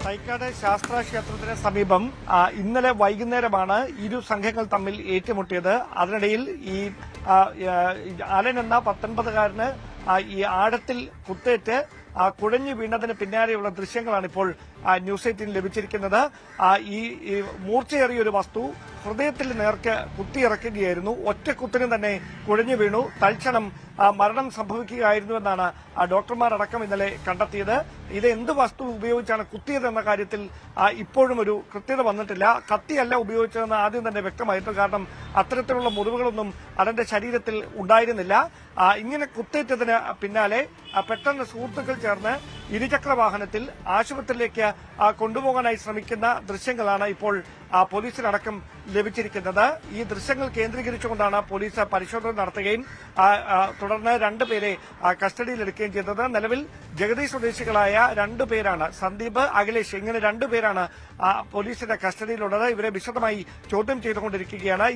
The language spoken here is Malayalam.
തൈക്കാട് ശാസ്ത്ര ക്ഷേത്രത്തിന് സമീപം ഇന്നലെ വൈകുന്നേരമാണ് ഇരു സംഘങ്ങൾ തമ്മിൽ ഏറ്റുമുട്ടിയത്. അതിനിടയിൽ ഈ അലൻ എന്ന 19-കാരന് ഈ ആഴത്തിൽ കുത്തേറ്റ് കുഴഞ്ഞു വീണതിന് പിന്നാലെയുള്ള ദൃശ്യങ്ങളാണ് ഇപ്പോൾ ന്യൂസ് 18 ലഭിച്ചിരിക്കുന്നത്. ഈ മൂർച്ചയേറിയ ഒരു വസ്തു ഹൃദയത്തിൽ നേർക്ക് കുത്തിയിറക്കുകയായിരുന്നു. ഒറ്റക്കുത്തിന് തന്നെ കുഴഞ്ഞു വീണു. തൽക്ഷണം മരണം സംഭവിക്കുകയായിരുന്നുവെന്നാണ് ഡോക്ടർമാരടക്കം ഇന്നലെ കണ്ടെത്തിയത്. ഇത് എന്ത് വസ്തു ഉപയോഗിച്ചാണ് കുത്തിയതെന്ന കാര്യത്തിൽ ഇപ്പോഴും ഒരു കൃത്യത വന്നിട്ടില്ല. കത്തിയല്ല ഉപയോഗിച്ചതെന്ന് ആദ്യം തന്നെ വ്യക്തമായിരുന്നു. കാരണം അത്തരത്തിലുള്ള മുറിവുകളൊന്നും അതിന്റെ ശരീരത്തിൽ ഉണ്ടായിരുന്നില്ല. ഇങ്ങനെ കുത്തേറ്റതിന് പിന്നാലെ പെട്ടെന്ന് സുഹൃത്തുക്കൾ ചേർന്ന് ഇരുചക്ര വാഹനത്തിൽ ആശുപത്രിയിലേക്ക് കൊണ്ടുപോകാനായി ശ്രമിക്കുന്ന ദൃശ്യങ്ങളാണ് ഇപ്പോൾ പോലീസിനടക്കം ലഭിച്ചിരിക്കുന്നത്. ഈ ദൃശ്യങ്ങൾ കേന്ദ്രീകരിച്ചുകൊണ്ടാണ് പോലീസ് പരിശോധന നടത്തുകയും തുടർന്ന് രണ്ടുപേരെ കസ്റ്റഡിയിലെടുക്കുകയും ചെയ്തത്. നിലവിൽ ജഗതി സ്വദേശികളായ രണ്ടുപേരാണ്, സന്ദീപ്, അഖിലേഷ്, ഇങ്ങനെ രണ്ടുപേരാണ് പോലീസിന്റെ കസ്റ്റഡിയിലുള്ളത്. ഇവരെ വിശദമായി ചോദ്യം ചെയ്തുകൊണ്ടിരിക്കുകയാണ്.